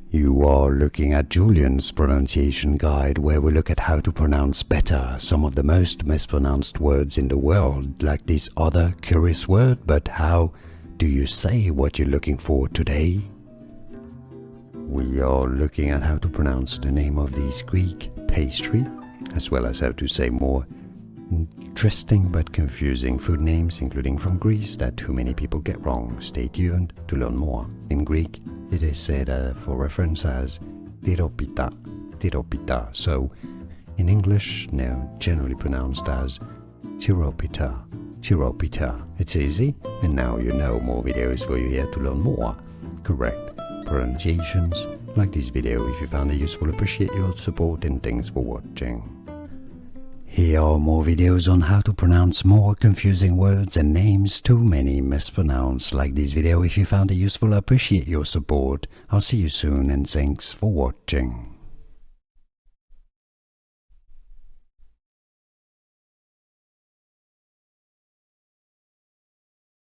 You are looking at Julian's pronunciation guide, where we look at how to pronounce better some of the most mispronounced words in the world, like this other curious word. But how do you say what you're looking for today? We are looking at how to pronounce the name of this Greek pastry, as well as how to say more interesting but confusing food names, including from Greece, that too many people get wrong. Stay tuned to learn more. In Greek, it is said for reference as Tiropita, Tiropita. So, in English, now generally pronounced as Tiropita, Tiropita. It's easy, and now you know. More videos for you here to learn more correct pronunciations. Like this video if you found it useful. Appreciate your support, and thanks for watching. Here are more videos on how to pronounce more confusing words and names too many mispronounced. Like this video if you found it useful. Appreciate your support. I'll see you soon, and thanks for watching.